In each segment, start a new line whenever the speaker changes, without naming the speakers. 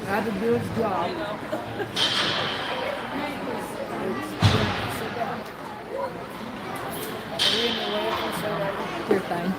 Had to do his job. You're fine.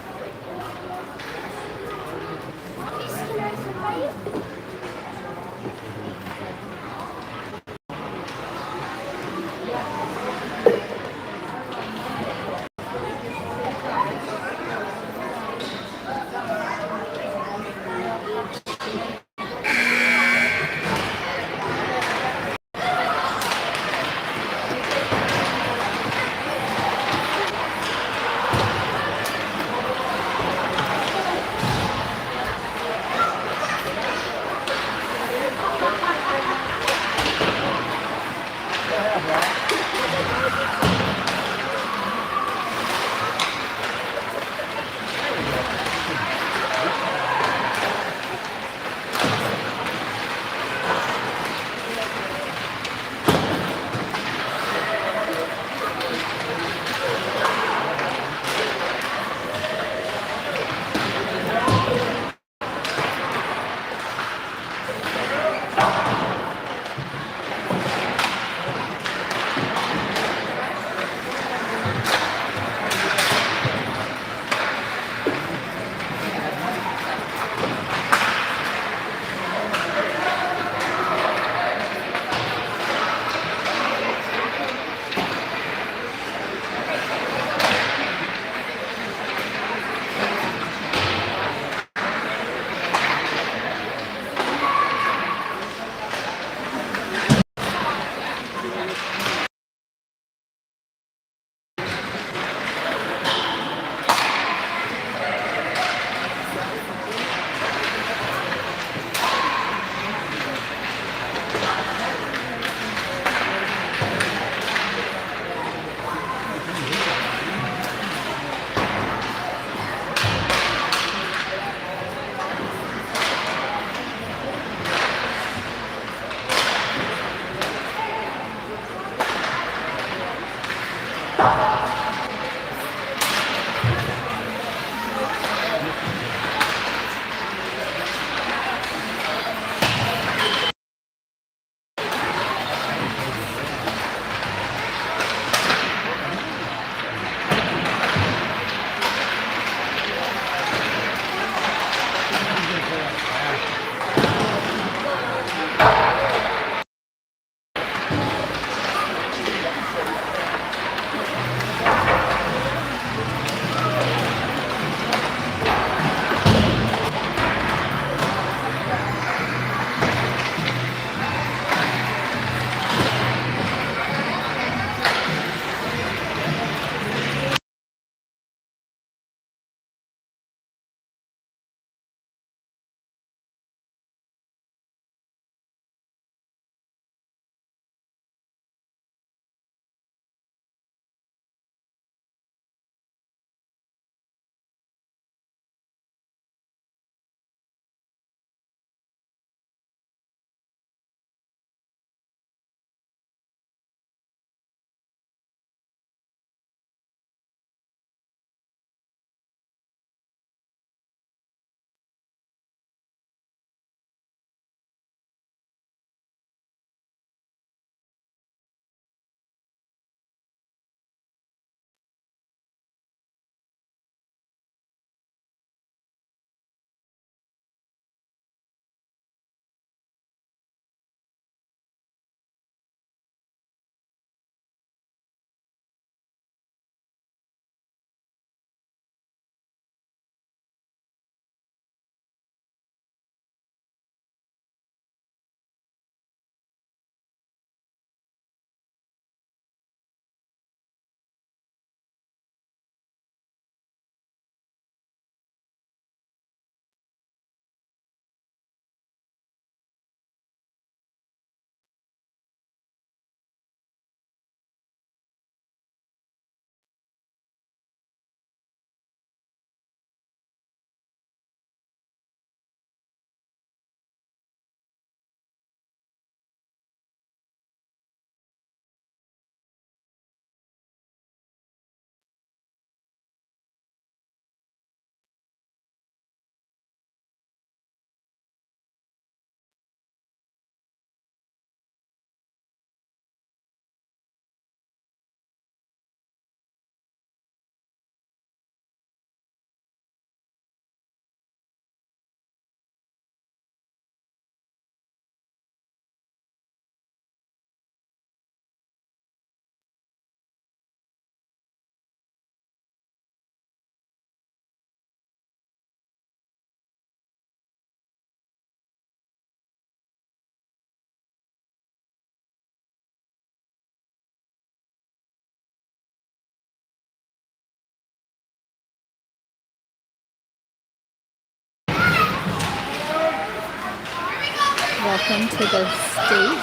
Welcome to the state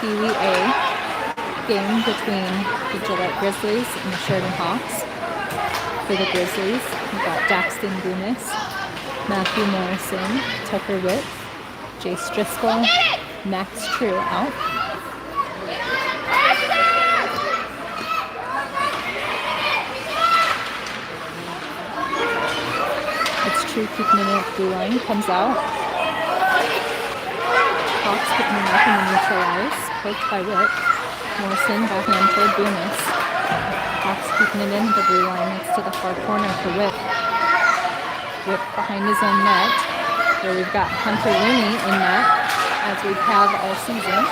Pee Wee A game between the Gillette Grizzlies and the Sheridan Hawks. For the Grizzlies, we've got Daxton Gunas, Matthew Morrison, Tucker Witt, Jace Driscoll, Max True out. It's True keeping it at the blue line, comes out. Hawks picking him up in the neutral ice, poked by Witt. Morrison backhand toward Gunas. Hawks keeping it in the blue line next to the far corner for Witt. Witt behind his own net. There we've got Hunter Looney in net, as we have all season.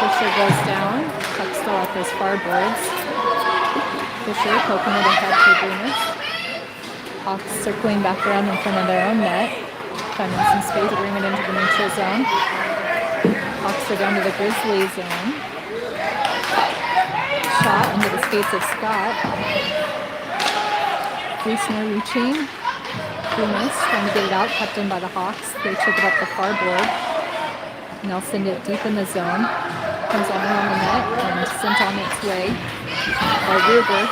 Fisher goes down. Puck still off his far boards. Fisher poking it ahead for Gunas. Hawks circling back around in front of their own net. Finding some space to bring it into the neutral zone. Hawks are down to the Grizzlies zone. Shot into the skates of Scott. Reisner reaching. Gunas trying to get it out, kept in by the Hawks. They chip it up the far board. They'll send it deep in the zone. Comes all around the net and sent on its way by Ruger.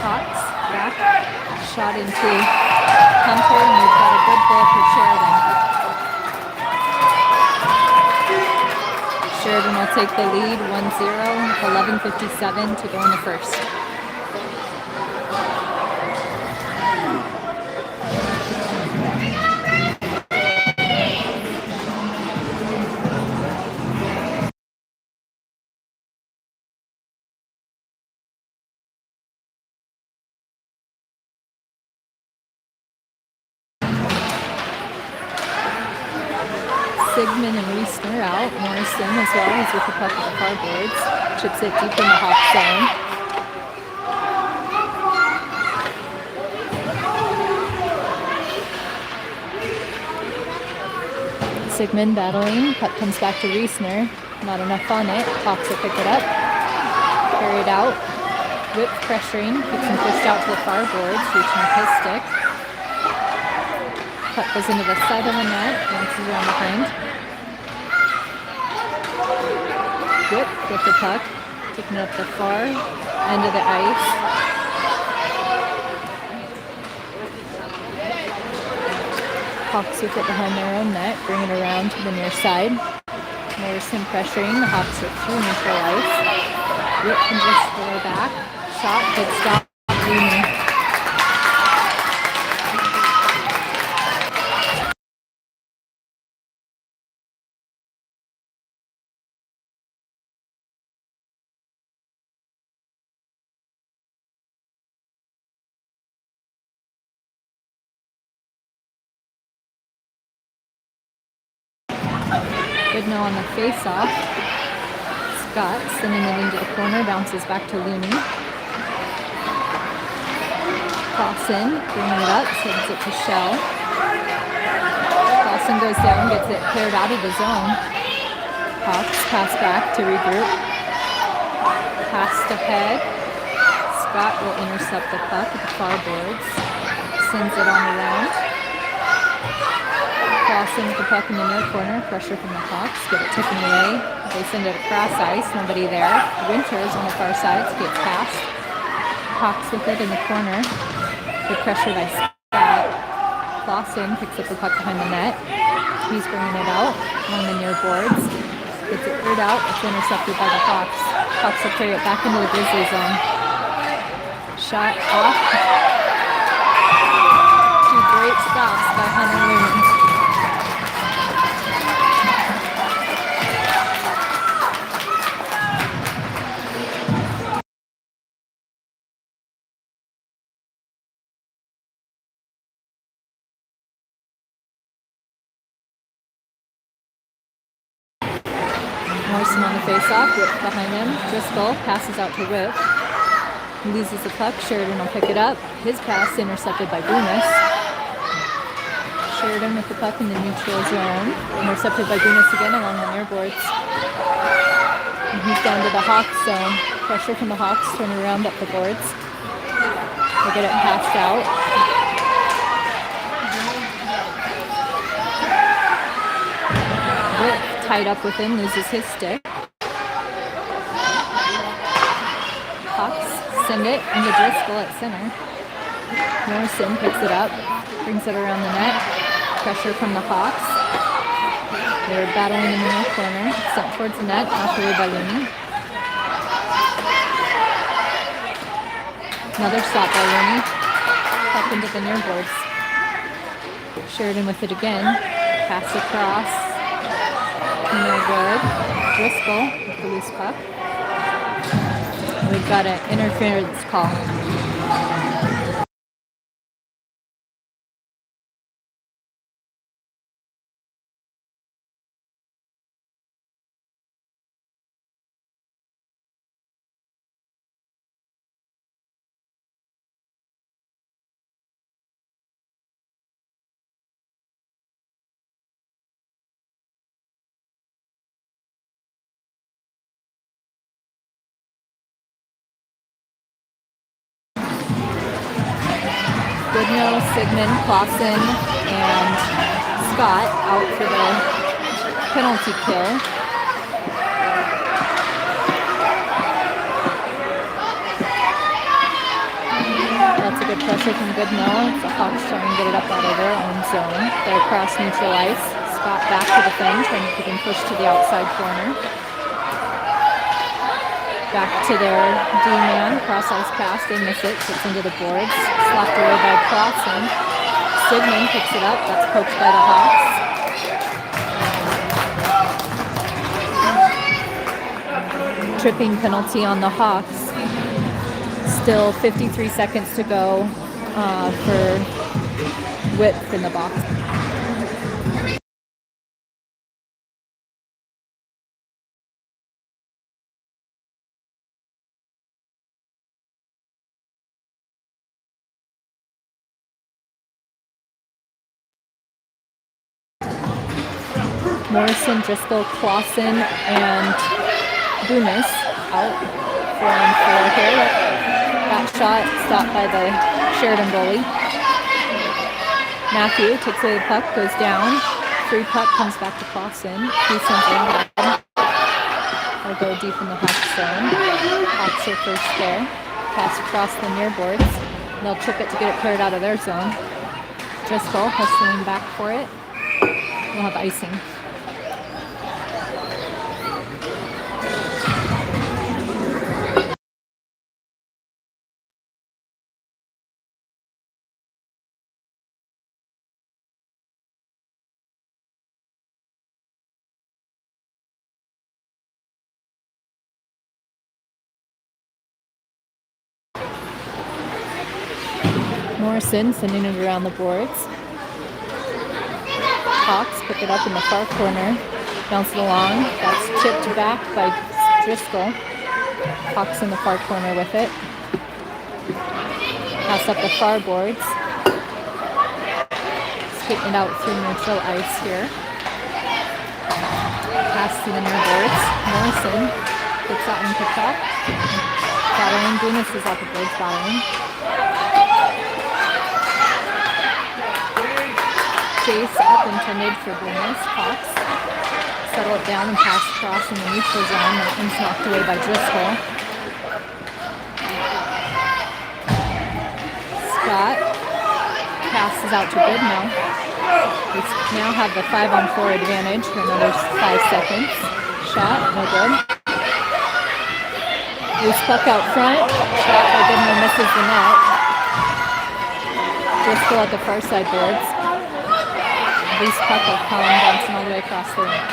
Hawks back, shot into Hunter, and we've got a good goal for Sheridan. Sheridan will take the lead 1-0, 11:57 to go in the first. Sigmund and Reisner out. Morrison as well. He's with the puck at the far boards. Chips it deep in the Hawk zone. Sigmund battling. Puck comes back to Reisner. Not enough on it. Hawks will pick it up. Carry it out. Whip pressuring. Keeps him pushed out to the far boards. Reaching with his stick. Puck goes into the side of the net, bounces around behind. Whip with the puck, taking it up the far end of the ice. Hawks with it behind their own net, bring it around to the near side. Morrison pressuring, the Hawks are through neutral ice. Whip can just throw back, shot, good stop, Looney. Good no on the face-off. Scott sending it into the corner, bounces back to Looney. Clausen bringing it up, sends it to Shell. Clausen goes down, gets it cleared out of the zone. Hawks pass back to regroup. Pass ahead. Scott will intercept the puck at the far boards. Sends it on around. Clausen with the puck in the near corner, pressure from the Hawks, get it taken away. They send it across ice, nobody there. Winters on the far side, gets past. Hawks with it in the corner. Good pressure by Scott. Clausen picks up the puck behind the net. He's bringing it out along the near boards. Gets it cleared out, it's intercepted by the Hawks. Hawks will carry it back into the Grizzly zone. Shot off. Two great stops by Hunter Looney. Morrison on the face-off. Whip behind him. Driscoll passes out to Whip. He loses the puck. Sheridan will pick it up. His pass intercepted by Brunis. Sheridan with the puck in the neutral zone. Intercepted by Brunis again along the near boards. And he's down to the Hawks zone. Pressure from the Hawks, turning around up the boards. They get it passed out. Whip tied up with him, loses his stick. Hawks send it into Driscoll at center. Morrison picks it up, brings it around the net. Pressure from the Hawks. They're battling in the near corner. Sent towards the net, knocked away by Looney. Another stop by Looney. Up into the near boards. Sheridan with it again. Pass across. No good. Driscoll with the loose puck. We've got an interference call. Goodnow, Sigmund, Clausen, and Scott out for the penalty kill. That's a good pressure from Goodnow. The Hawks trying to get it up out of their own zone. They're across neutral ice. Scott back to defend, trying to keep him pushed to the outside corner. Back to their D-man, cross-ice pass, they miss it, gets into the boards, slapped away by Clausen. Sigmund picks it up, that's poked by the Hawks. Tripping penalty on the Hawks. Still 53 seconds to go for Whip in the box. Morrison, Driscoll, Clausen, and Brunis out 4-on-4 here. That shot stopped by the Sheridan goalie. Matthew takes away the puck, goes down. Free puck comes back to Clausen. He sends it ahead. They'll go deep in the Hawks zone. Hawks are first there. Pass across the near boards. They'll chip it to get it cleared out of their zone. Driscoll hustling back for it. We'll have icing. Morrison sending it around the boards. Hawks pick it up in the far corner. Bounce it along. That's chipped back by Driscoll. Hawks in the far corner with it. Pass up the far boards. Skating it out through neutral ice here. Pass to the near boards. Morrison gets that one picked up. Battling. Brunis is off the boards battling. Chase up intended for Brunis. Hawks settle it down and pass across in the neutral zone. That one's knocked away by Driscoll. Scott passes out to Goodnow. We now have the 5-on-4 advantage for another 5 seconds. Shot, no good. Loose puck out front. Shot by Goodnow misses the net. Driscoll at the far side boards. Loose puck will come bouncing all the way across the rink.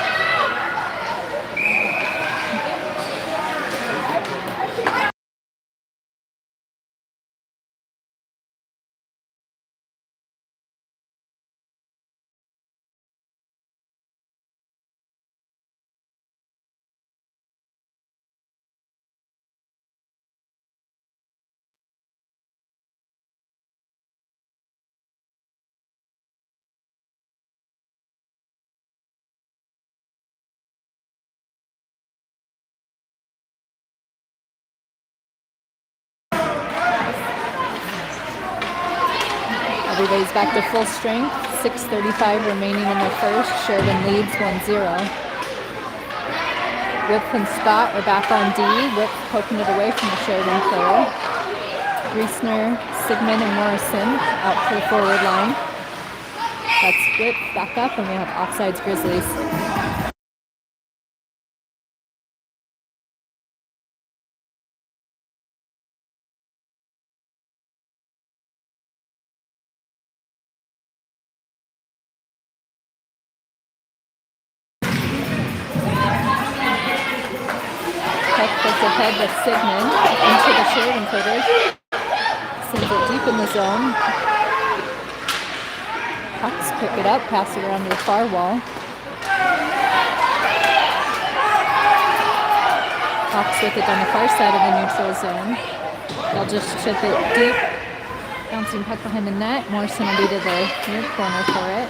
Everybody's back to full strength. 6:35 remaining in the first. Sheridan leads 1-0. Whip and Scott are back on D. Whip poking it away from the Sheridan player. Griesner, Sigmund, and Morrison out to the forward line. That's Whip back up, and we have offsides Grizzlies. Peck gets ahead with Sigmund into the Sheridan quarters. Sends it deep in the zone. Hawks pick it up, pass it around to the far wall. Hawks with it on the far side of the neutral zone. They'll just chip it deep. Bouncing puck behind the net. Morrison will be to the near corner for it.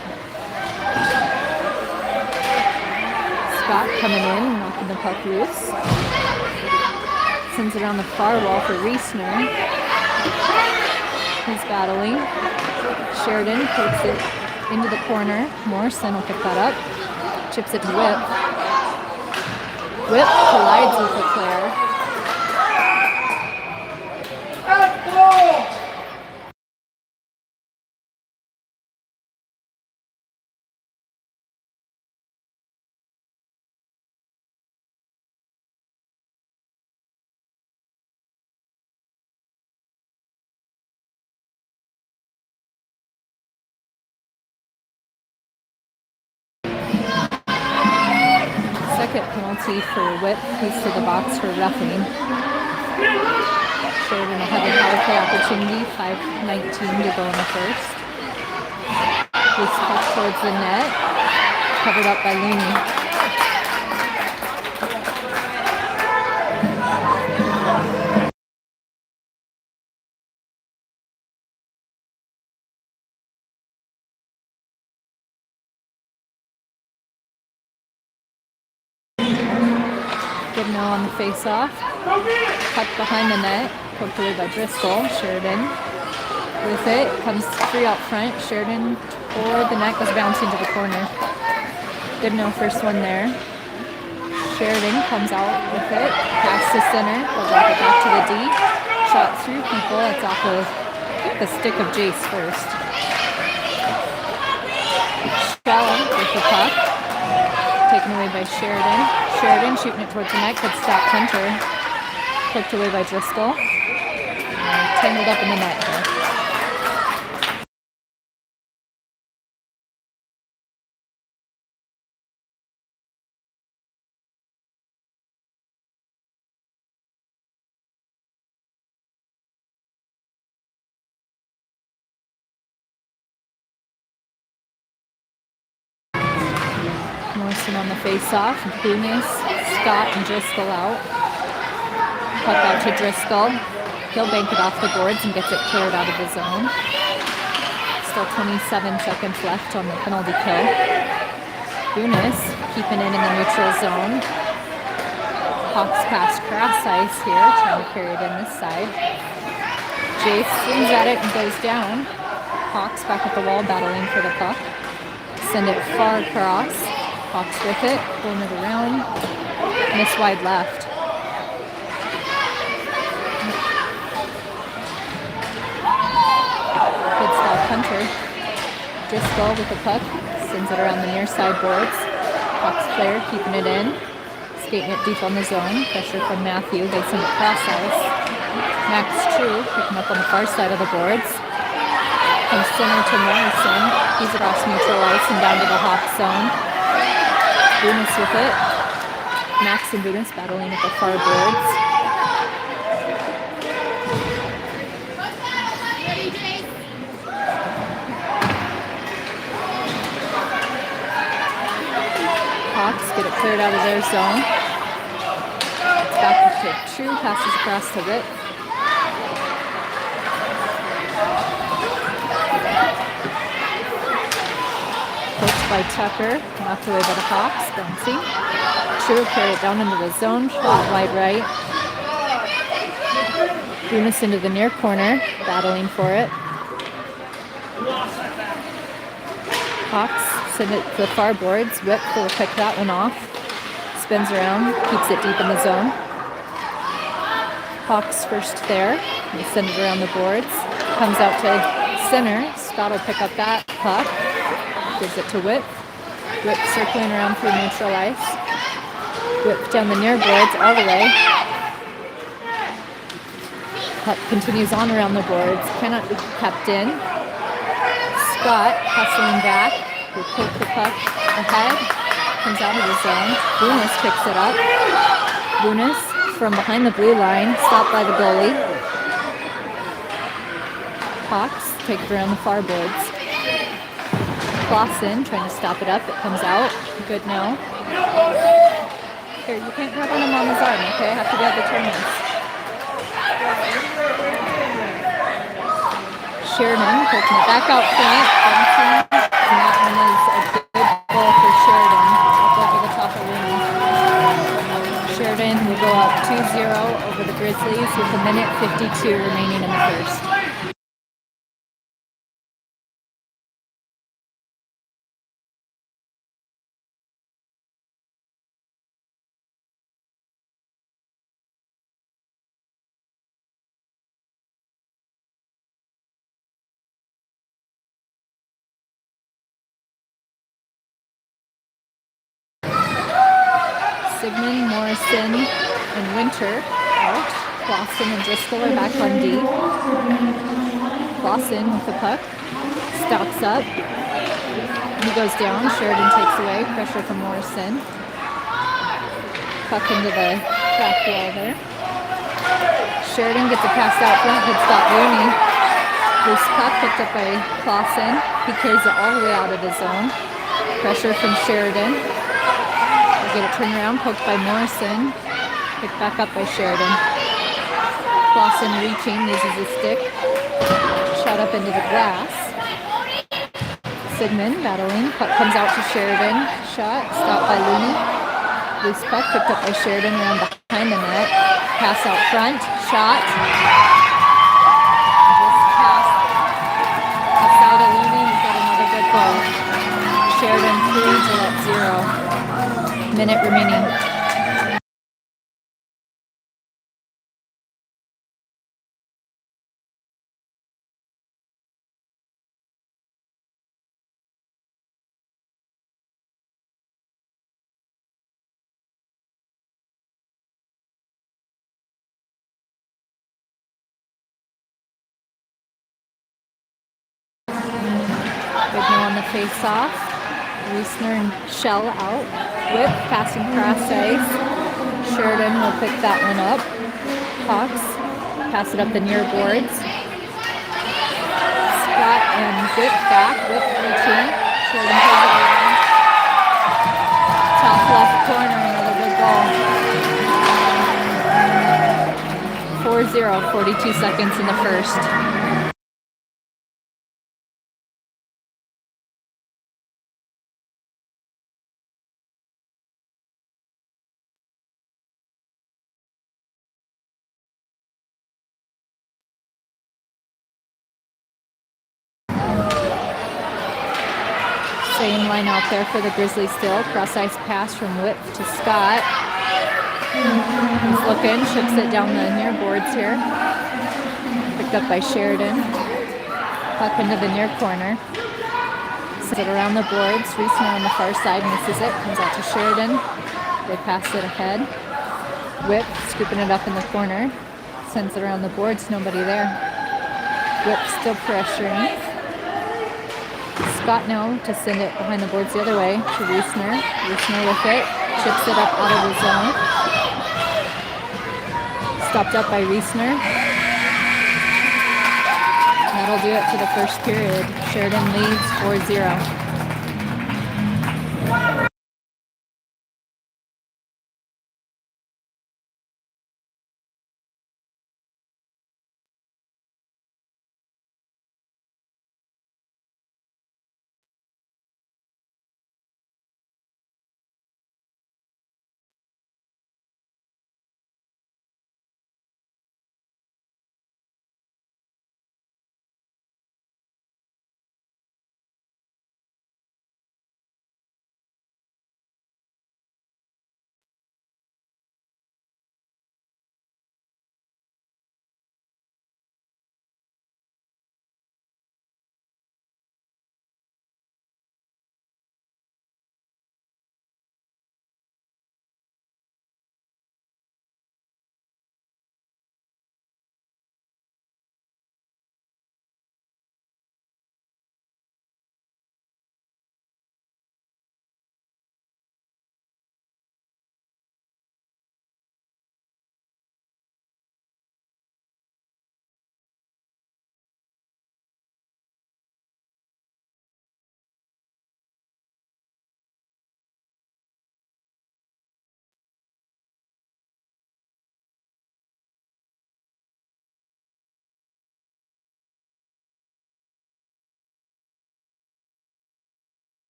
Scott coming in, knocking the puck loose. Sends it around the far wall for Griesner. He's battling. Sheridan takes it into the corner. Morrison will pick that up. Chips it to Whip. Whip collides with the player. Second penalty for Whip. He's to the box for roughing. Sheridan will have a power play opportunity. 5:19 to go in the first. This puck towards the net. Covered up by Looney. Gibno on the face-off. Puck behind the net. Poked away by Driscoll. Sheridan with it. Comes free out front. Sheridan toward the net. Goes bouncing to the corner. Gibno first one there. Sheridan comes out with it. Pass to center. They'll drop it back to the D. Shot through people. It's off of the stick of Jace first. Shell with the puck. Taken away by Sheridan. Sheridan shooting it towards the net. Could stop Hunter. Poked away by Driscoll. Tangled up in the net here. Morrison on the face-off. Boonis, Scott, and Driscoll out. Puck out to Driscoll. He'll bank it off the boards and gets it cleared out of the zone. Still 27 seconds left on the penalty kill. Boonis keeping it in the neutral zone. Hawks past grass ice here, trying to carry it in this side. Jace swings at it and goes down. Hawks back at the wall battling for the puck. Send it far across. Hawks with it, pulling it around. Miss wide left. Good stop, Hunter. Driscoll with the puck. Sends it around the near side boards. Hawks player keeping it in. Skating it deep on the zone. Pressure from Matthew. They send it cross ice. Max True picking up on the far side of the boards. From center to Morrison. He's across neutral ice and down to the Hawks zone. Boonis with it. Max and Boonis battling at the far boards. Hawks get it cleared out of their zone. Back to True, passes across to Rip. By Tucker, knocked away by the Hawks, bouncing. True carry it down into the zone, shot wide right. Boonis into the near corner, battling for it. Hawks send it to the far boards. Whip will pick that one off. Spins around, keeps it deep in the zone. Hawks first there. They send it around the boards. Comes out to center. Scott will pick up that puck. Gives it to Whip. Whip circling around through neutral ice. Whip down the near boards all the way. Puck continues on around the boards. Cannot be kept in. Scott hustling back. We poke the puck ahead. Comes out of the zone. Bunis picks it up. Bunis from behind the blue line. Stopped by the goalie. Hawks take it around the far boards. Clausen trying to stop it up. It comes out. Good now. Here, you can't grab on him on his arm, okay? I have to be able to turn this. Sheridan taking it back out front. And that one is a good goal for Sheridan. Up over the top of Looney. Sheridan will go up 2-0 over the Grizzlies with a minute 52 remaining in the first. Sigmund, Morrison, and Winter out. Clausen and Driscoll are back on D. Clausen with the puck. Stops up. He goes down. Sheridan takes away. Pressure from Morrison. Puck into the back wall there. Sheridan gets a pass out front. Good stop Looney. Loose puck picked up by Clausen. He carries it all the way out of the zone. Pressure from Sheridan. Get it turned around, poked by Morrison. Picked back up by Sheridan. Clausen reaching, uses his stick. Shot up into the glass. Sigmund battling. Puck comes out to Sheridan. Shot, stopped by Looney. Loose puck picked up by Sheridan around behind the net. Pass out front. Shot. Just past the side of Looney. He's got another good goal. Sheridan 3, Gillette 0. Minute remaining. Good now on the face-off. Reisner and Shell out. Whip, passing cross ice. Sheridan will pick that one up. Hawks pass it up the near boards. Scott and Whip back. Whip reaching. Sheridan pulls it around. Top left corner, another good goal. 4-0, 42 seconds in the first. Same line out there for the Grizzlies still. Cross ice pass from Whip to Scott. He's looking, ships it down the near boards here. Picked up by Sheridan. Puck into the near corner. Sends it around the boards. Reisner on the far side misses it. Comes out to Sheridan. They pass it ahead. Whip scooping it up in the corner. Sends it around the boards. Nobody there. Whip still pressuring. Scott now to send it behind the boards the other way to Reisner. Reisner with it. Chips it up out of the zone. Stopped up by Reisner. That'll do it for the first period. Sheridan leads 4-0.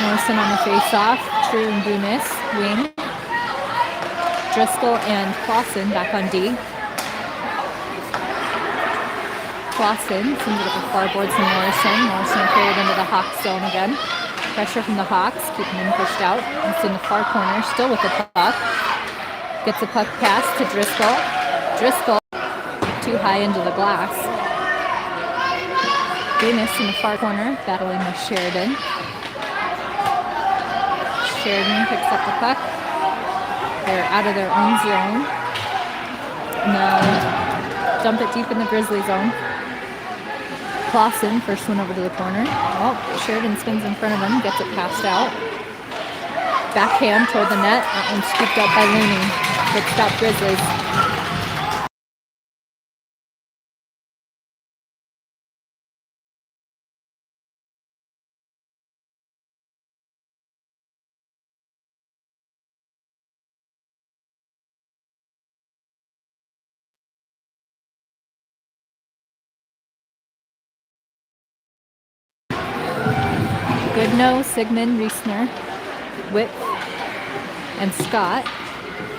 Morrison on the face-off. True and Bunis, wing. Driscoll and Clausen back on D. Clausen sends it up the far boards to Morrison. Morrison carried into the Hawks zone again. Pressure from the Hawks, keeping him pushed out. It's in the far corner, still with the puck. Gets a puck pass to Driscoll. Driscoll too high into the glass. Bunis in the far corner, battling with Sheridan. Sheridan picks up the puck. They're out of their own zone. Now dump it deep in the Grizzly zone. Clausen, first one over to the corner. Oh, Sheridan spins in front of him, gets it passed out. Backhand toward the net. That one's scooped up by Looney. Good stop, Grizzlies. Goodnow, Sigmund, Reisner, Whit, and Scott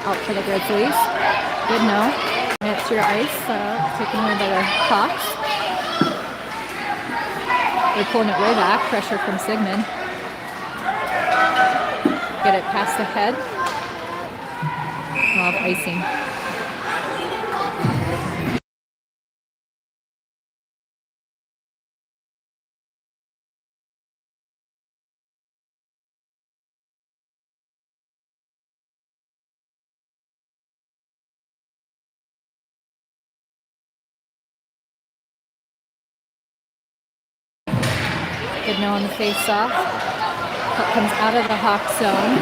out for the Grizzlies. Goodnow, it's your ice, taken away by the Hawks. They're pulling it way back, pressure from Sigmund. Get it past the head. Off icing. Goodnow on the face-off. Puck comes out of the Hawk zone.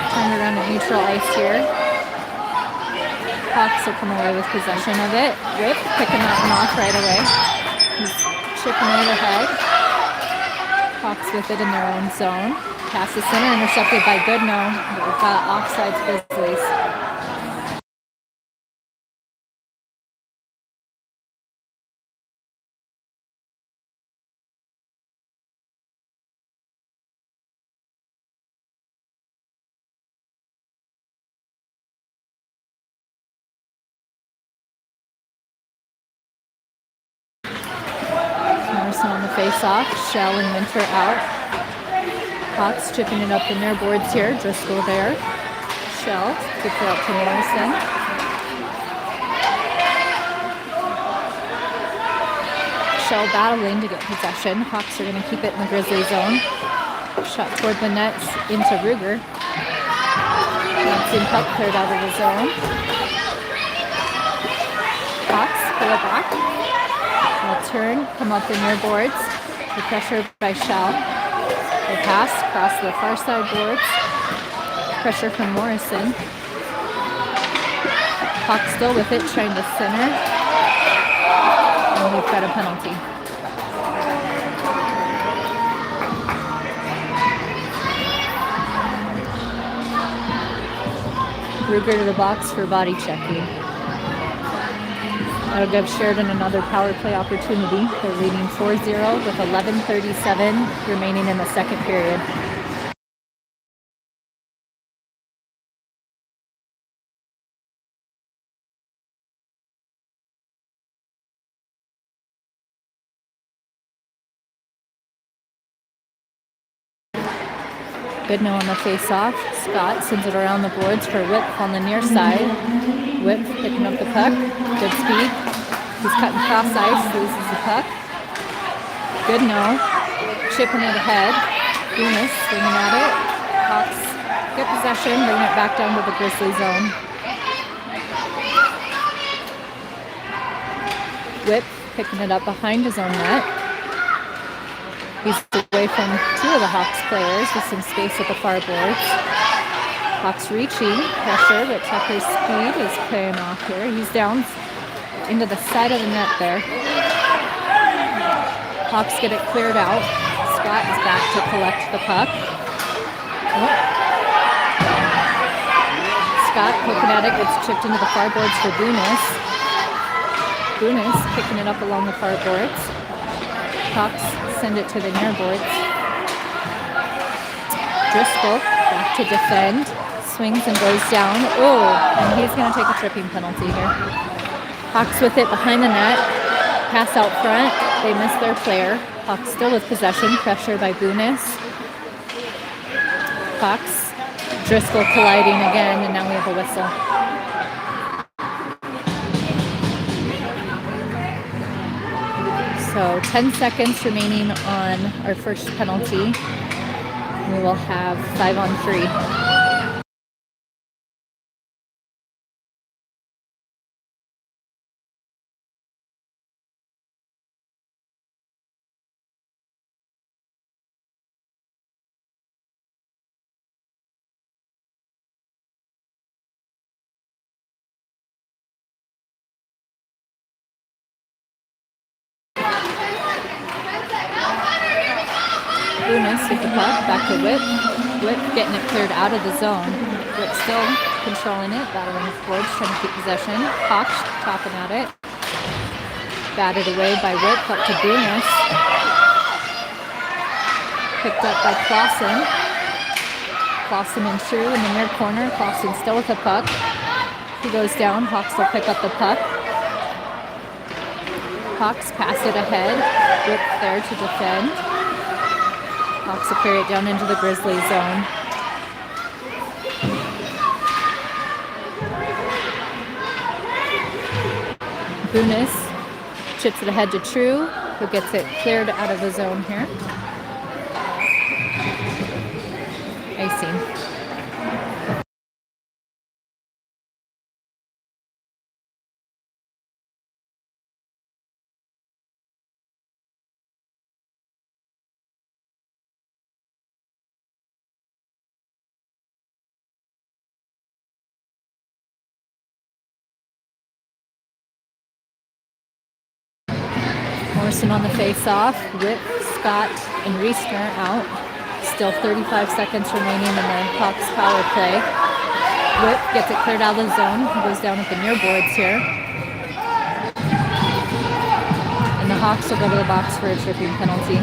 Turn around at neutral ice here. Hawks will come away with possession of it. Rip picking that one off right away. He's chipping it ahead. Hawks with it in their own zone. Pass the center, intercepted by Goodnow. But we've got offsides Grizzlies. On the face-off, Shell and Winter out. Hawks chipping it up in their boards here. Driscoll there. Shell gets it out to Morrison. Shell battling to get possession. Hawks are going to keep it in the Grizzly zone. Shot toward the nets into Ruger. That's in puck cleared out of the zone. Hawks pull it back. They'll turn, come up in their boards. The pressure by Shell. They pass across the far side boards. Pressure from Morrison. Hawk still with it, trying to center. And we've got a penalty. Ruger to the box for body checking. That'll give Sheridan another power play opportunity. They're leading 4-0 with 11:37 remaining in the second period. Goodnow on the face-off. Scott sends it around the boards for Whip on the near side. Whip picking up the puck. Good speed. He's cutting cross ice, loses the puck. Goodnow chipping it ahead. Bunis swinging at it. Hawks get possession, bring it back down to the Grizzly zone. Whip picking it up behind his own net. He's away from two of the Hawks players with some space at the far boards. Hawks reaching, pressure, but Tucker's speed is paying off here. He's down into the side of the net there. Hawks get it cleared out. Scott is back to collect the puck. Oh. Scott poking at it, gets chipped into the far boards for Bunis. Bunis picking it up along the far boards. Hawks send it to the near boards. Driscoll back to defend. Swings and goes down. Oh, and he's going to take a tripping penalty here. Hawks with it behind the net. Pass out front. They miss their player. Hawks still with possession. Pressure by Bunis. Hawks. Driscoll colliding again, and now we have a whistle. So 10 seconds remaining on our first penalty. We will have 5-on-3. Bunis with the puck, back to Whip. Whip getting it cleared out of the zone. Whip still controlling it, battling with boards, trying to keep possession. Hawks chopping at it. Batted away by Whip, up to Bunis. Picked up by Clausen. Clausen and True in the near corner. Clausen still with the puck. He goes down. Hawks will pick up the puck. Hawks pass it ahead. Whip there to defend. Hawks will carry it down into the Grizzlies zone. Bunis chips it ahead to True, who gets it cleared out of the zone here. Icing. Morrison on the face-off. Whip, Scott, and Reisner out. Still 35 seconds remaining in the Hawks power play. Whip gets it cleared out of the zone. He goes down at the near boards here. And the Hawks will go to the box for a tripping penalty.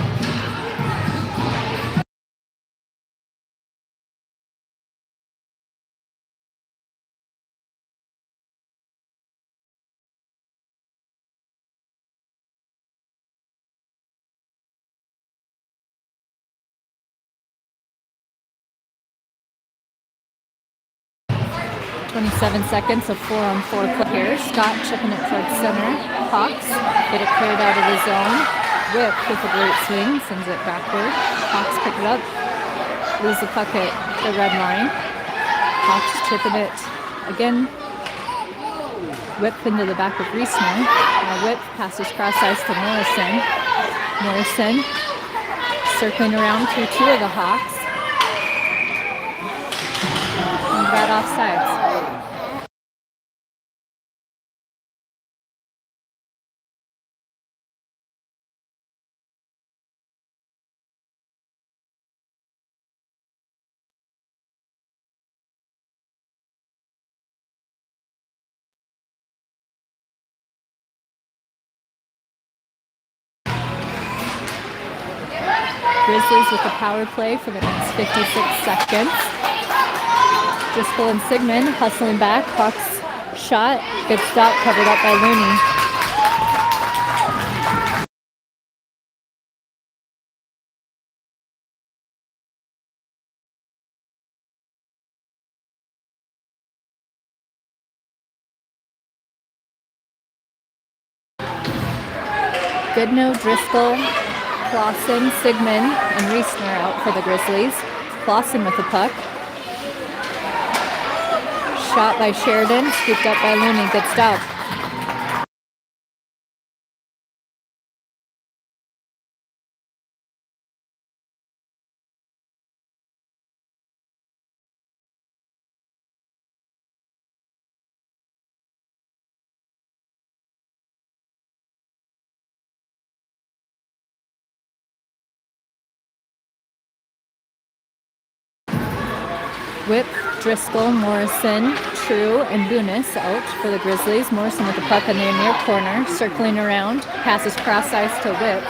Seconds of 4-on-4 play here. Scott chipping it towards center. Hawks get it cleared out of the zone. Whip with a great swing, sends it backward. Hawks pick it up, lose the puck at the red line. Hawks chipping it again. Whip into the back of Reisner. Now Whip passes cross ice to Morrison. Morrison circling around through two of the Hawks. And right off sides. Grizzlies with the power play for the next 56 seconds. Driscoll and Sigmund hustling back. Hawks shot. Good stop, covered up by Looney. Goodnow, Driscoll, Clausen, Sigmund, and Reisner out for the Grizzlies. Clausen with the puck. Shot by Sheridan, scooped up by Looney. Good stop. Whip, Driscoll, Morrison, True, and Bunis out for the Grizzlies. Morrison with the puck in the near corner, circling around, passes cross ice to Whip.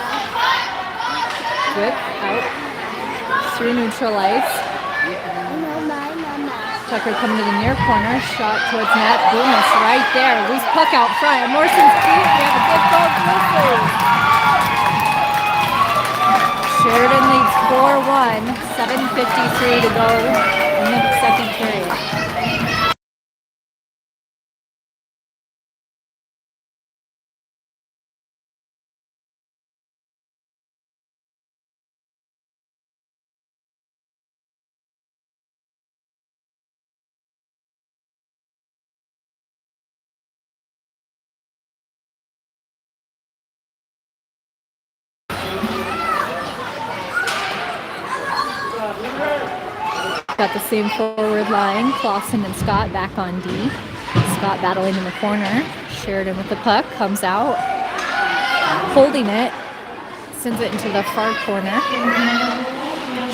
Whip out through neutral ice. Tucker coming to the near corner. Shot towards net. Boomis right there. Loose puck out front. Morrison's beat. We have a good goal, Grizzlies. Sheridan leads 4-1. 7:53 to go in the second period. Got the same forward line. Clausen and Scott back on D. Scott battling in the corner. Sheridan with the puck. Comes out. Holding it. Sends it into the far corner.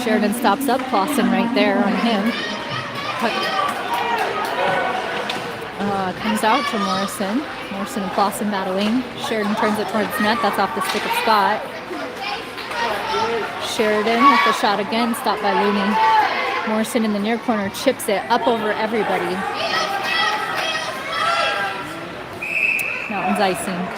Sheridan stops up. Clausen right there on him. Puck comes out to Morrison. Morrison and Clausen battling. Sheridan turns it towards net. That's off the stick of Scott. Sheridan with the shot again. Stopped by Looney. Morrison in the near corner chips it up over everybody. That one's icing.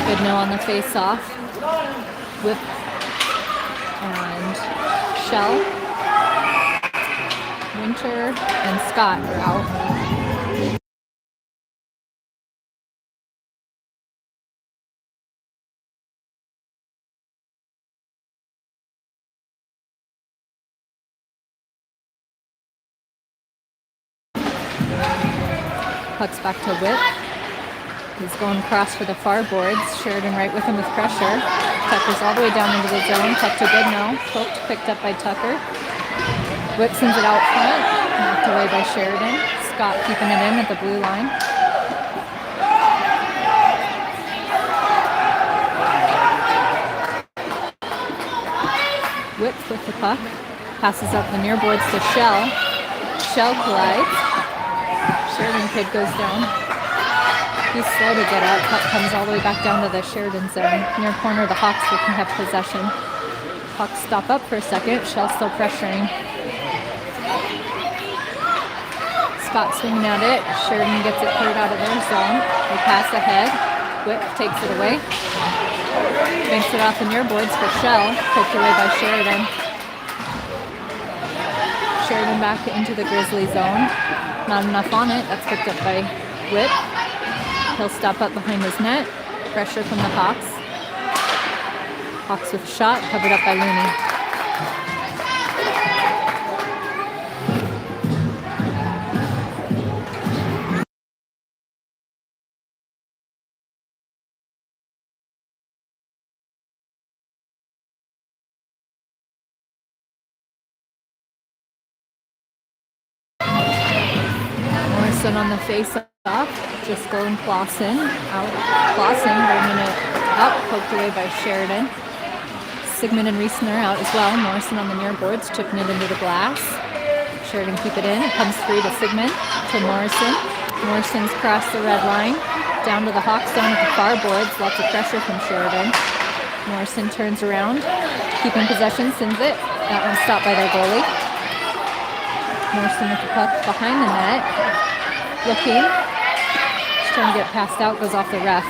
Good no on the face-off. Whip and Shell. Winter and Scott are out. Puck's back to Whip. He's going across for the far boards. Sheridan right with him with pressure. Tucker's all the way down into the zone. Puck to Goodnow. Poked, picked up by Tucker. Whip sends it out front. Knocked away by Sheridan. Scott keeping it in at the blue line. Whip with the puck. Passes up the near boards to Shell. Shell collides. Sheridan kid goes down. He's slow to get up. Puck comes all the way back down to the Sheridan zone. Near corner, the Hawks can have possession. Hawks stop up for a second. Shell still pressuring. Scott swinging at it. Sheridan gets it cleared out of their zone. They pass ahead. Whip takes it away. Banks it off the near boards for Shell. Poked away by Sheridan. Sheridan back into the Grizzly zone. Not enough on it. That's picked up by Whip. He'll stop up behind his net. Pressure from the Hawks. Hawks with a shot, covered up by Looney. Morrison on the face-off. Driscoll and Clausen out. Clausen bringing it up, poked away by Sheridan. Sigmund and Riesner out as well. Morrison on the near boards, chipping it into the glass. Sheridan keep it in. It comes free to Sigmund, to Morrison. Morrison's crossed the red line. Down to the Hawks zone at the far boards. Lots of pressure from Sheridan. Morrison turns around, keeping possession, sends it. That one's stopped by their goalie. Morrison with the puck behind the net. Looking. Trying to get passed out, goes off the ref.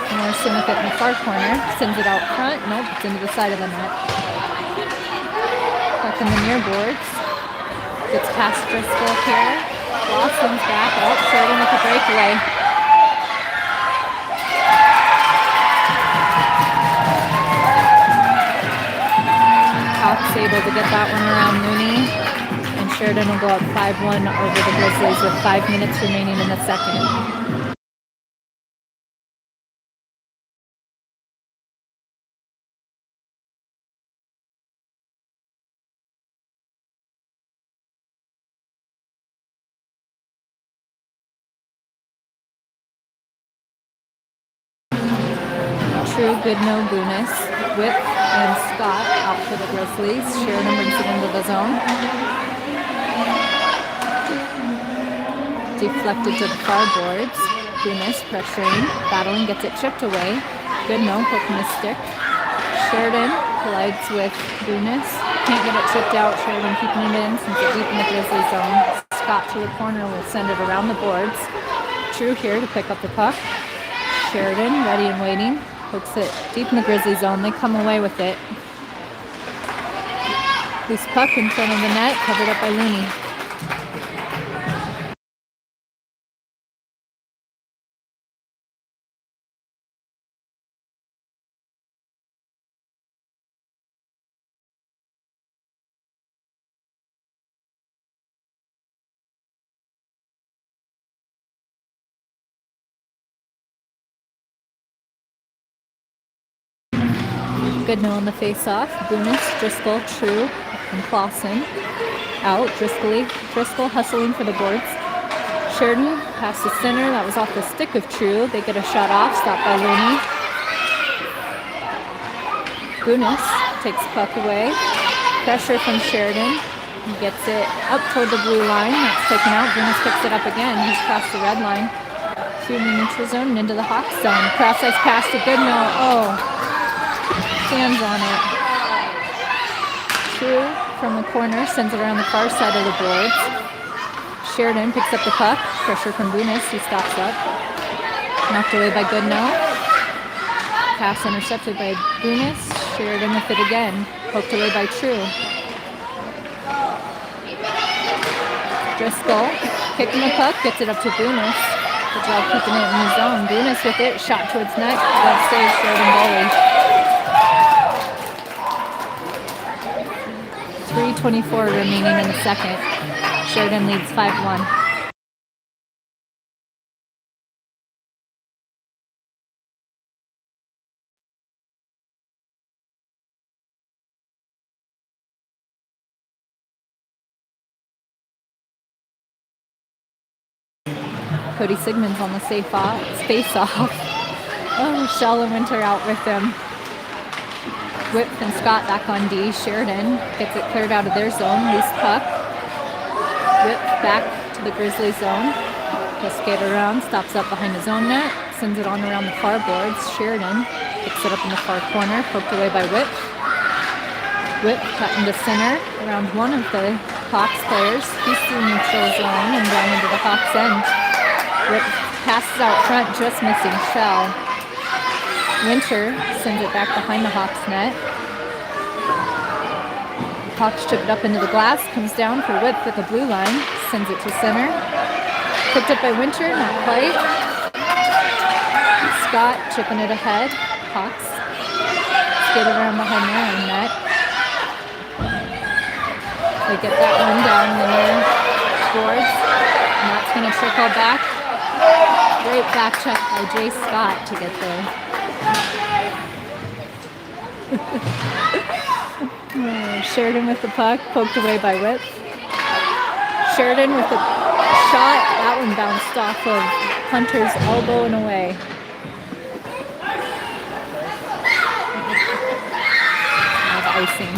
Morrison with it in the far corner, sends it out front. Nope, it's into the side of the net. Puck in the near boards. Gets past Driscoll here. Lawson's back out. Sheridan with a breakaway. Hawks able to get that one around Looney. And Sheridan will go up 5-1 over the Grizzlies with 5 minutes remaining in the second. True, Goodno, Bunis, Whip, and Scott out for the Grizzlies. Sheridan brings it into the zone. Deflected to the far boards. Bunis pressuring, battling, gets it chipped away. Goodno poking the stick. Sheridan collides with Bunis. Can't get it chipped out. Sheridan keeping it in, sends it deep in the Grizzly zone. Scott to the corner will send it around the boards. True here to pick up the puck. Sheridan ready and waiting. Hooks it deep in the Grizzly zone. They come away with it. Loose puck in front of the net, covered up by Looney. Goodno on the face-off. Bunis, Driscoll, True, and Clausen. Out. Driscoll hustling for the boards. Sheridan past the center. That was off the stick of True. They get a shot off. Stopped by Looney. Bunis takes the puck away. Pressure from Sheridan. He gets it up toward the blue line. That's taken out. Bunis picks it up again. He's crossed the red line. Through the neutral zone and into the Hawks zone. Cross-ice pass to Goodno. Oh. Hands on it. True from the corner sends it around the far side of the boards. Sheridan picks up the puck. Pressure from Bunis. He stops up. Knocked away by Goodno. Pass intercepted by Bunis. Sheridan with it again. Poked away by True. Driscoll kicking the puck. Gets it up to Bunis. Good job keeping it in the zone. Bunis with it. Shot towards net. Glove save. Sheridan goalie. 3:24 remaining in the second. Sheridan leads 5-1. Cody Sigmund's on the face-off. Oh, Shell and Winter out with him. Whip and Scott back on D. Sheridan gets it cleared out of their zone. Loose puck. Whip back to the Grizzly zone. He'll skate around, stops up behind his own net, sends it on around the far boards. Sheridan picks it up in the far corner, poked away by Whip. Whip cut into center around one of the Hawks players. He's through neutral zone and down into the Hawks end. Whip passes out front, just missing Shell. Winter sends it back behind the Hawks net. Hawks chip it up into the glass, comes down for Whip with the blue line, sends it to center. Picked up by Winter, not quite. Scott chipping it ahead. Hawks skate around behind their own net. They get that one down the near boards, and that's going to trickle back. Great back check by Jay Scott to get there. Sheridan with the puck, poked away by Whip. Sheridan with the shot. That one bounced off of Hunter's elbow and away. Now the icing.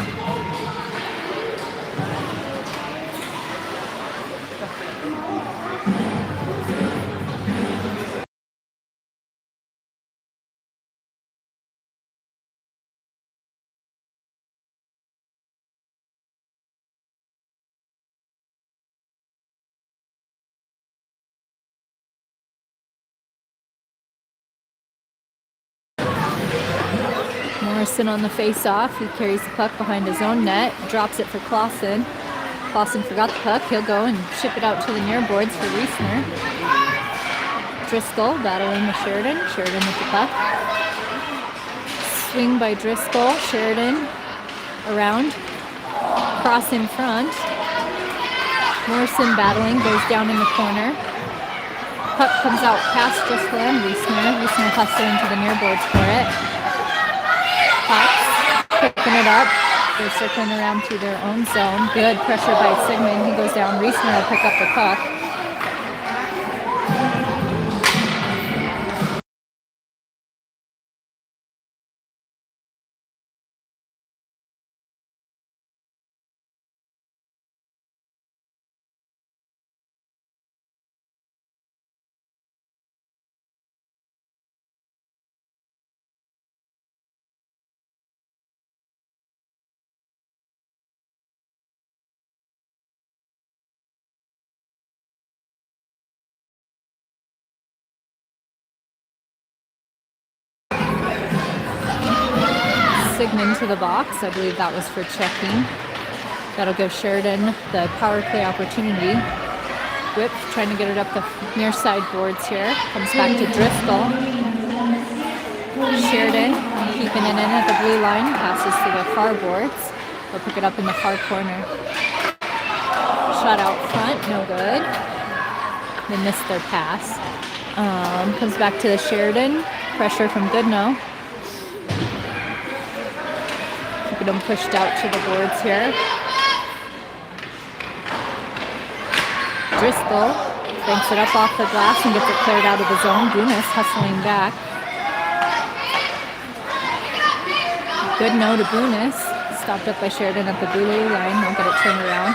Morrison on the face-off. He carries the puck behind his own net, drops it for Clausen. Clausen forgot the puck. He'll go and ship it out to the near boards for Reisner. Driscoll battling with Sheridan. Sheridan with the puck. Swing by Driscoll. Sheridan around. Cross in front. Morrison battling, goes down in the corner. Puck comes out past Driscoll and Reisner. Reisner hustling to the near boards for it. Hawks picking it up. They're circling around through their own zone. Good pressure by Sigmund. He goes down. Reisner will pick up the puck. Sigmund to the box. I believe that was for checking. That'll give Sheridan the power play opportunity. Whip trying to get it up the near side boards here. Comes back to Driscoll. Sheridan keeping it in at the blue line. Passes to the far boards. They'll pick it up in the far corner. Shot out front, no good. They missed their pass. Comes back to the Sheridan. Pressure from Goodnow. Keeping them pushed out to the boards here. Driscoll banks it up off the glass and gets it cleared out of the zone. Gunas hustling back. Goodnow to Gunas. Stopped up by Sheridan at the blue line. Won't get it turned around.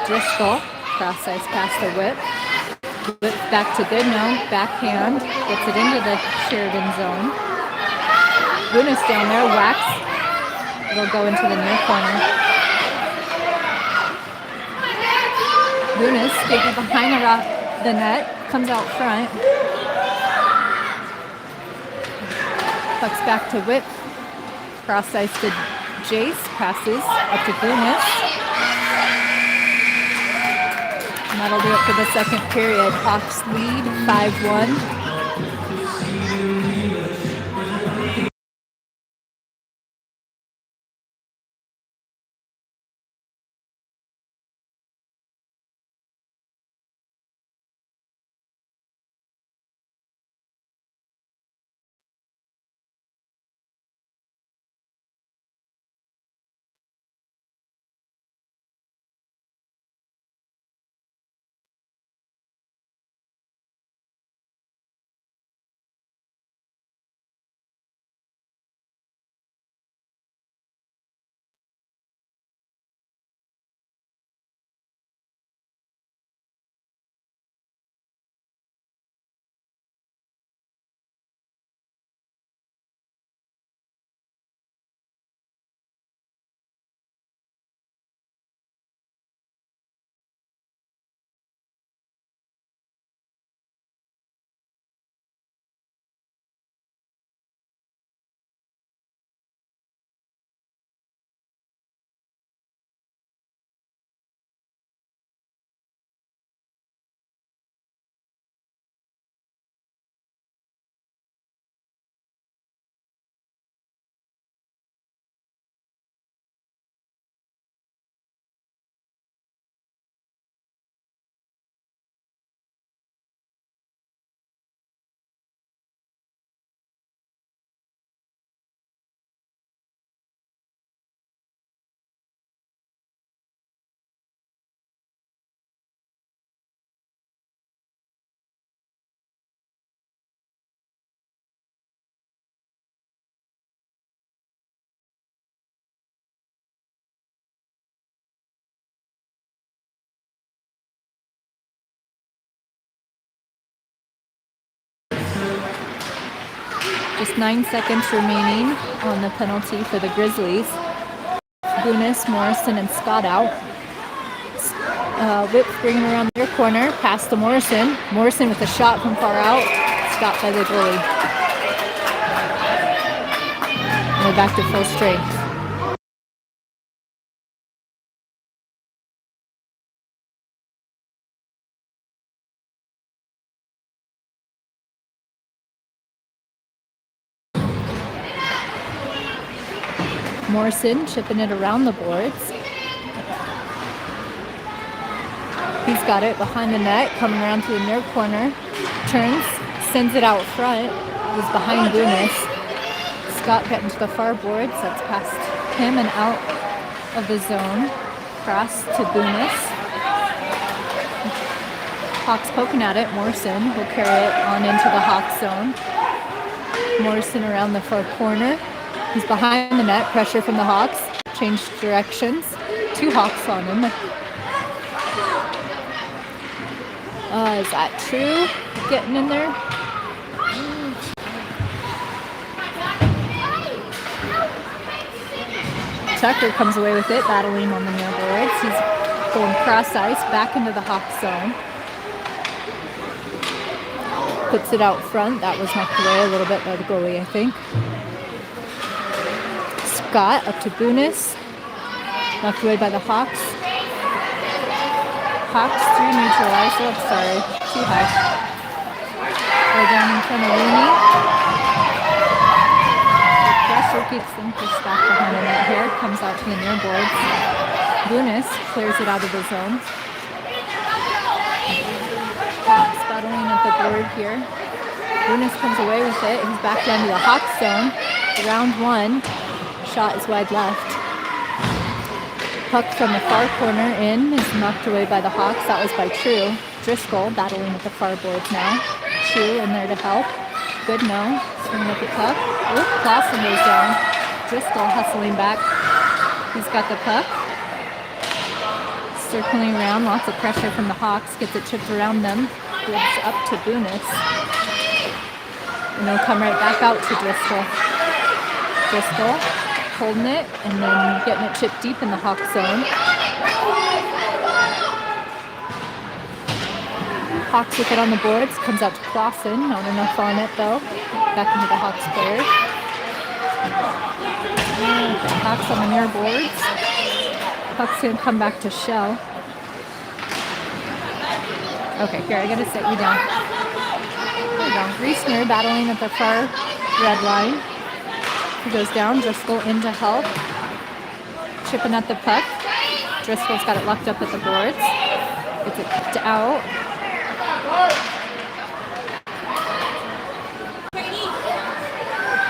Driscoll, cross ice past the Whip. Whip back to Goodnow, backhand, gets it into the Sheridan zone. Gunas down there, whacks. It'll go into the near corner. Gunas skating behind the net, comes out front. Pucks back to Whip. Cross ice to Jace, passes up to Gunas. And that'll do it for the second period. Hawks lead 5-1. Just 9 seconds remaining on the penalty for the Grizzlies. Gunas, Morrison, and Scott out. Whip bringing around their corner, pass to Morrison. Morrison with a shot from far out, stopped by the goalie. And we're back to full strength. Morrison chipping it around the boards. He's got it behind the net, coming around to the near corner. Turns, sends it out front. It was behind Gunas. Scott getting to the far boards. That's past him and out of the zone. Cross to Gunas. Hawks poking at it. Morrison will carry it on into the Hawks zone. Morrison around the far corner. He's behind the net, pressure from the Hawks. Changed directions. 2 Hawks on him. Is that true? Getting in there? Tucker comes away with it, battling on the near boards. He's going cross ice back into the Hawks zone. Puts it out front. That was knocked away a little bit by the goalie, I think. Scott up to Bunis. Knocked away by the Hawks. Hawks 3 neutralized. Oh, sorry. Too high. Right down in front of Looney. The pressure keeps them pushed back behind the net here. Comes out to the near boards. Bunis clears it out of the zone. Hawks battling at the board here. Bunis comes away with it. He's back down to the Hawks zone. Round 1. Shot is wide left. Puck from the far corner in is knocked away by the Hawks. That was by True. Driscoll battling at the far boards now. True in there to help. Good no. Swinging at the puck. Oop, Clausen goes down. Driscoll hustling back. He's got the puck. Circling around. Lots of pressure from the Hawks. Gets it chipped around them. Gives up to Bunis. And they'll come right back out to Driscoll. Driscoll holding it and then getting it chipped deep in the Hawk zone. Hawks with it on the boards. Comes out to Clausen. Not enough on it though. Back into the Hawks player. Hawks on the near boards. Puck's going to come back to Shell. Okay, here, I got to set you down. There you go. Reesner battling at the far red line. He goes down. Driscoll in to help. Chipping at the puck. Driscoll's got it locked up at the boards. Gets it out.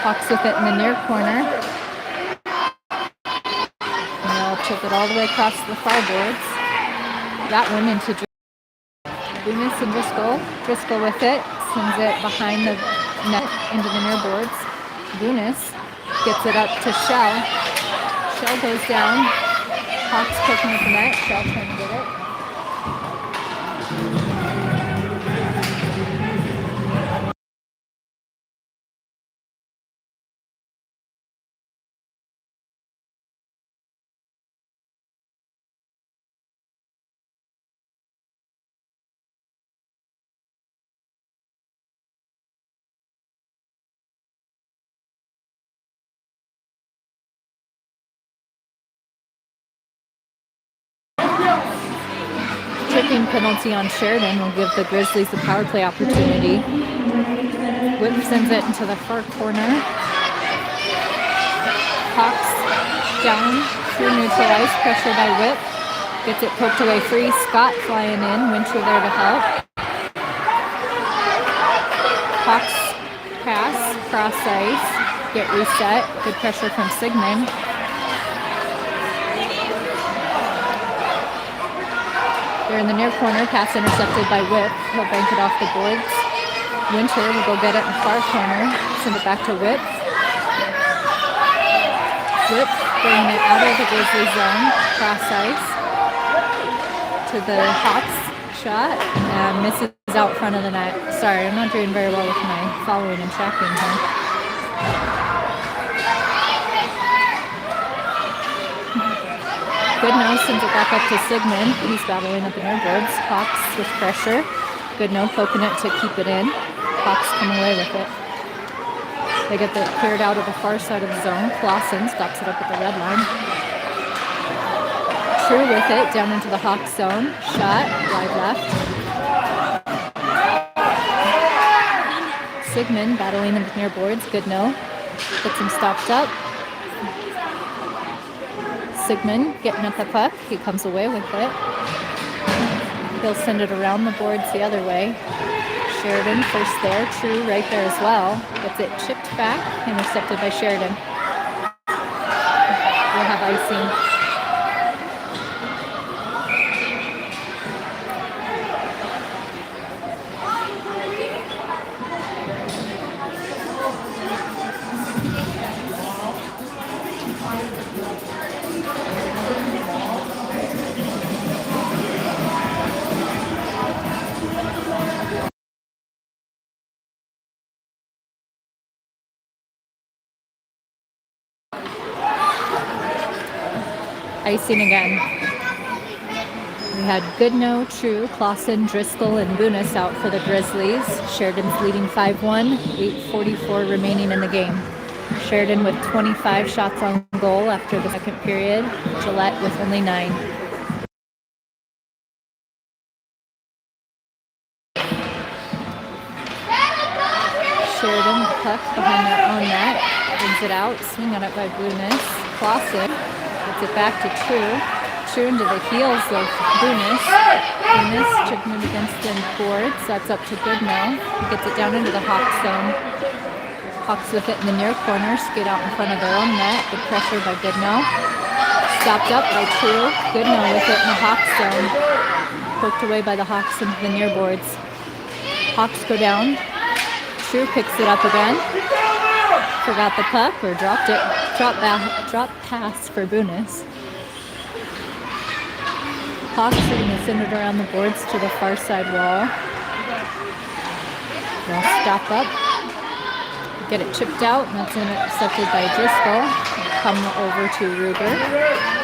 Hawks with it in the near corner. And they'll chip it all the way across the far boards. That one into Bunis and Driscoll. Driscoll with it. Sends it behind the net into the near boards. Bunis gets it up to Shell. Shell goes down. Hawks poking at the net. Shell trying to get it. Tripping penalty on Sheridan will give the Grizzlies the power play opportunity. Whip sends it into the far corner. Hawks down, through neutralized, pressure by Whip. Gets it poked away free. Scott flying in, Winter there to help. Hawks pass, cross ice, get reset. Good pressure from Sigmund. They're in the near corner, pass intercepted by Whip. He'll bank it off the boards. Winter will go get it in the far corner, send it back to Whip. Whip bringing it out of the Grizzly zone, cross ice to the Hawks shot, and misses out front of the net. Sorry, I'm not doing very well with my following and tracking here. Goodnow sends it back up to Sigmund. He's battling at the near boards. Hawks with pressure. Goodnow poking it to keep it in. Hawks come away with it. They get it cleared out of the far side of the zone. Clausen stops it up at the red line. True with it down into the Hawks zone. Shot wide left. Sigmund battling at the near boards. Goodnow gets him stopped up. Sigmund getting at the puck. He comes away with it. He'll send it around the boards the other way. Sheridan first there. True right there as well. Gets it chipped back. Intercepted by Sheridan. We'll have icing. Icing again. We had Goodnow, True, Clausen, Driscoll, and Bunis out for the Grizzlies. Sheridan's leading 5-1, 8:44 remaining in the game. Sheridan with 25 shots on goal after the second period. Gillette with only 9. Sheridan, puck behind their own net, brings it out, swing on it by Blueness. Clausen gets it back to True. True into the heels of Blueness. Blueness chipping it against the boards. That's up to Goodnow. He gets it down into the Hawks zone. Hawks with it in the near corner, skate out in front of their own net. Good pressure by Goodnow. Stopped up by True. Goodnow with it in the Hawks zone. Poked away by the Hawks into the near boards. Hawks go down. True picks it up again. Forgot the puck or dropped it. Drop pass for Blueness. Hawks are going to send it around the boards to the far side wall. They'll stop up. Get it chipped out, and that's intercepted by Driscoll. Come over to Ruger.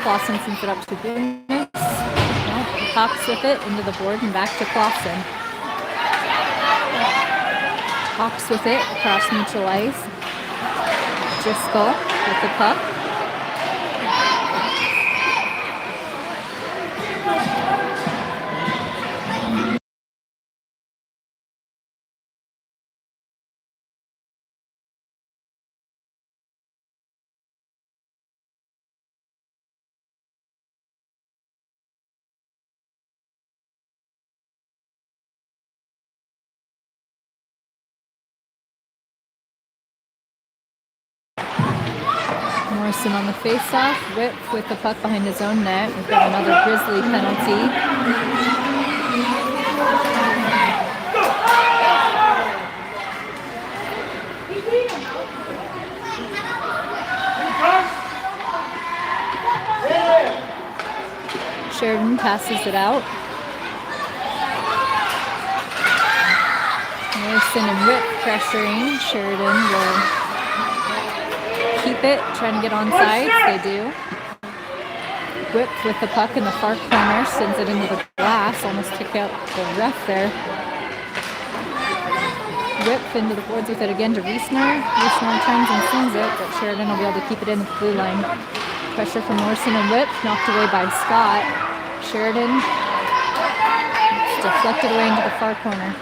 Clausen sends it up to Blueness. Hawks with it into the board and back to Clausen. Hawks with it across neutral ice. Driscoll with the puck. Morrison on the face-off. Whip with the puck behind his own net. We've got another Grizzly penalty. Sheridan passes it out. Morrison and Whip pressuring. Sheridan will keep it, trying to get on sides. They do. Whip with the puck in the far corner, sends it into the glass, almost took out the ref there. Whip into the boards with it again to Reisner. Reisner turns and sends it, but Sheridan will be able to keep it in the blue line. Pressure from Morrison and Whip, knocked away by Scott. Sheridan, it's deflected away into the far corner.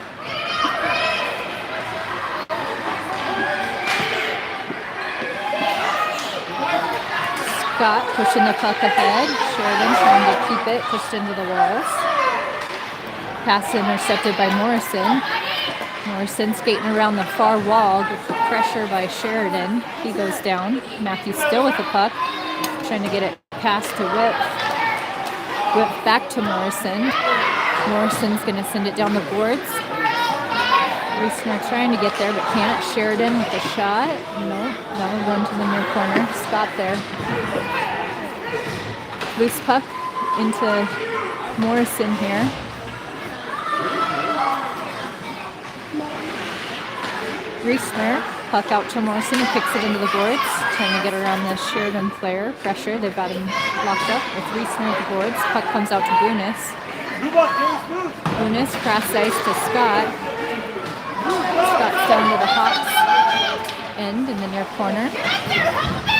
Scott pushing the puck ahead. Sheridan trying to keep it, pushed into the walls. Pass intercepted by Morrison. Morrison skating around the far wall with the pressure by Sheridan. He goes down. Matthews still with the puck, trying to get it past to Whip. Whip back to Morrison. Morrison's going to send it down the boards. Reisner trying to get there, but can't. Sheridan with a shot. Nope, that one going to the near corner. Scott there. Loose puck into Morrison here. Reisner, puck out to Morrison, who picks it into the boards, trying to get around the Sheridan player. Pressure, they've got him locked up with Reisner at the boards. Puck comes out to Blueness. Blueness, cross ice to Scott. Scott's down to the Hawks end in the near corner.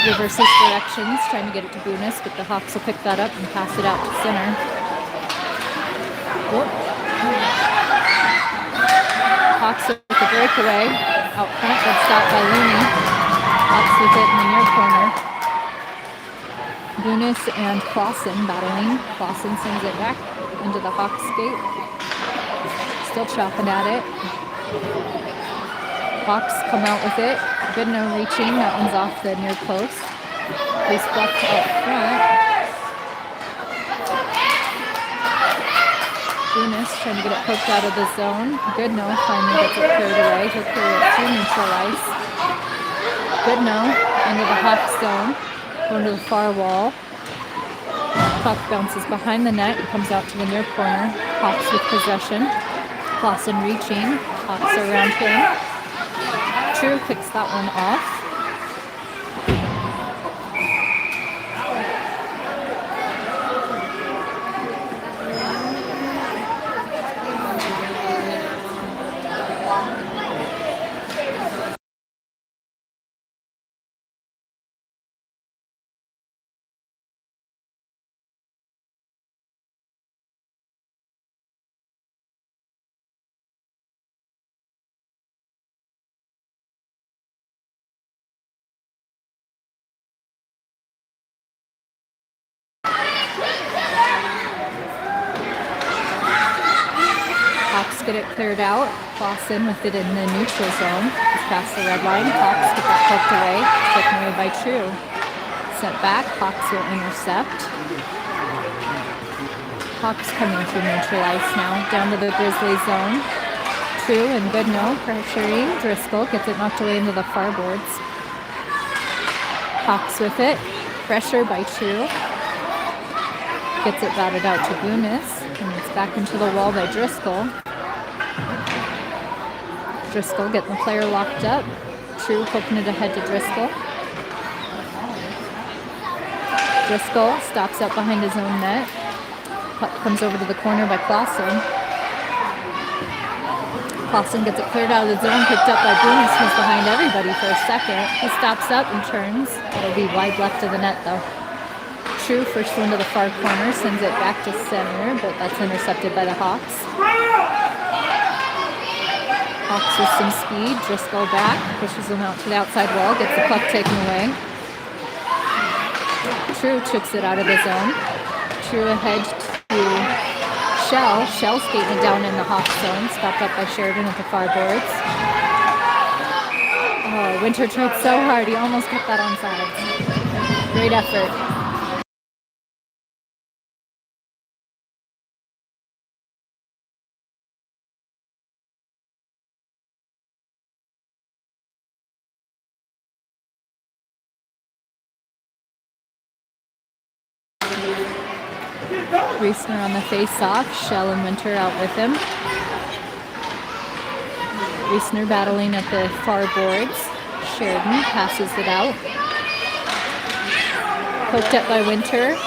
Reverses directions, trying to get it to Blueness, but the Hawks will pick that up and pass it out to center. Whoop. Hawks with the breakaway. Out front, good stop by Looney. Hawks with it in the near corner. Blueness and Clausen battling. Clausen sends it back into the Hawks skate. Still chopping at it. Hawks come out with it. Goodnow reaching. That one's off the near post. Loose puck out front. Blueness trying to get it poked out of the zone. Goodnow finally gets it cleared away. He'll clear it through neutral ice. Goodnow into the Hawks zone. Going to the far wall. Puck bounces behind the net and comes out to the near corner. Hawks with possession. Clausen reaching. Hawks around him. True picks that one off. cleared out. Clausen with it in the neutral zone. Just past the red line. Hawks get that poked away. Taken away by True. Sent back. Hawks will intercept. Hawks coming through neutral ice now. Down to the Grizzlies zone. True and Goodnow pressuring. Driscoll gets it knocked away into the far boards. Hawks with it. Pressure by True. Gets it batted out to Gunas. And it's back into the wall by Driscoll. Driscoll getting the player locked up. True poking it ahead to Driscoll. Driscoll stops up behind his own net. Puck comes over to the corner by Clausen. Clausen gets it cleared out of the zone, picked up by Gunas, who's behind everybody for a second. He stops up and turns. It'll be wide left of the net though. True first one to the far corner, sends it back to center, but that's intercepted by the Hawks. Hawks with some speed, Driscoll back, pushes him out to the outside wall, gets the puck taken away. True chooks it out of the zone. True ahead to Shell. Shell skating down in the Hawks zone, stopped up by Sheridan at the far boards. Oh, Winter tried so hard, he almost kept that onside. Great effort. Reisner on the face-off. Shell and Winter out with him. Reisner battling at the far boards. Sheridan passes it out. Poked up by Winter.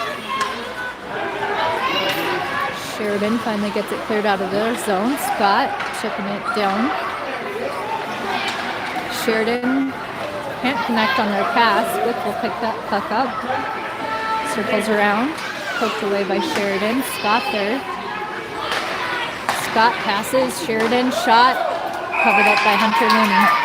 Sheridan finally gets it cleared out of their zone. Scott chipping it down. Sheridan can't connect on their pass. Wick will pick that puck up. Circles around. Poked away by Sheridan. Scott there. Scott passes. Sheridan shot. Covered up by Hunter Looney.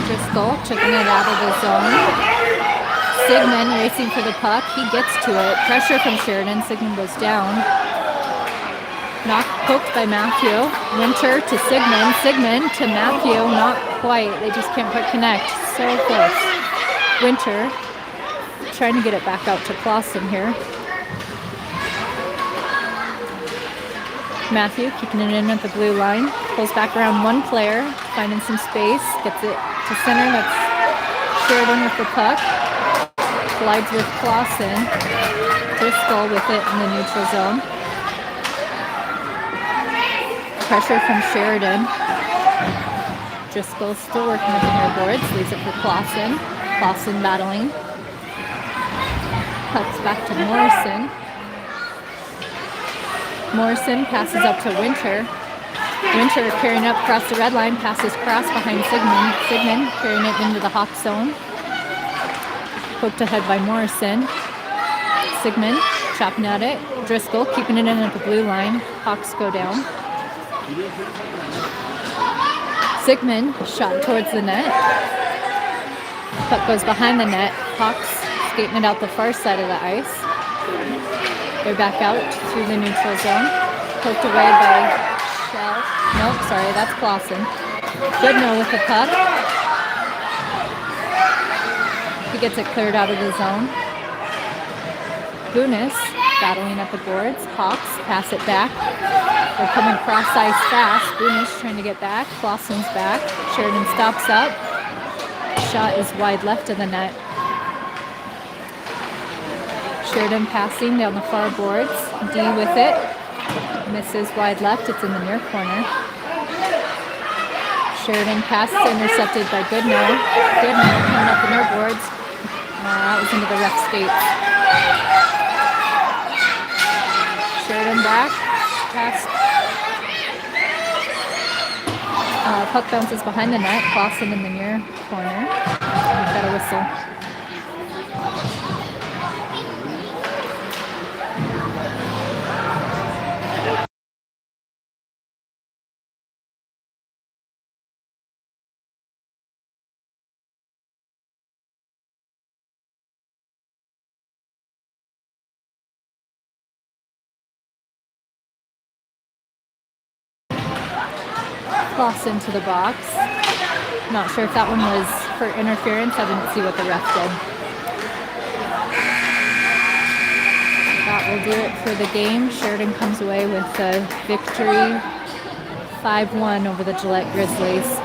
Driscoll chipping it out of the zone. Sigmund racing for the puck. He gets to it. Pressure from Sheridan. Sigmund goes down. Poked by Matthew. Winter to Sigmund. Sigmund to Matthew. Not quite. They just can't quite connect. So close. Winter trying to get it back out to Clausen here. Matthew keeping it in at the blue line. Pulls back around one player. Finding some space. Gets it to center. That's Sheridan with the puck. Slides with Clausen. Driscoll with it in the neutral zone. Pressure from Sheridan. Driscoll still working with the near boards. Leaves it for Clausen. Clausen battling. Pucks back to Morrison. Morrison passes up to Winter. Winter carrying up across the red line. Passes cross behind Sigmund. Sigmund carrying it into the Hawk zone. Poked ahead by Morrison. Sigmund chopping at it. Driscoll keeping it in at the blue line. Hawks go down. Sigmund shot towards the net. Puck goes behind the net. Hawks skating it out the far side of the ice. They're back out through the neutral zone. Poked away by Shell. Nope, sorry, that's Clausen. Goodnow with the puck. He gets it cleared out of the zone. Gunas battling at the boards. Hawks pass it back. They're coming cross ice fast. Gunas trying to get back. Clausen's back. Sheridan stops up. Shot is wide left of the net. Sheridan passing down the far boards. D with it. Misses wide left. It's in the near corner. Sheridan pass intercepted by Goodnow. Goodnow coming up the near boards. That was into the ref skate. Sheridan back. Pass. Puck bounces behind the net. Clausen in the near corner. We've got a whistle. cross into the box. Not sure if that one was for interference. I didn't see what the ref did. That will do it for the game. Sheridan comes away with a victory 5-1 over the Gillette Grizzlies.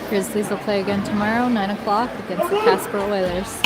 Grizzlies will play again tomorrow, 9 o'clock, against the Casper Oilers.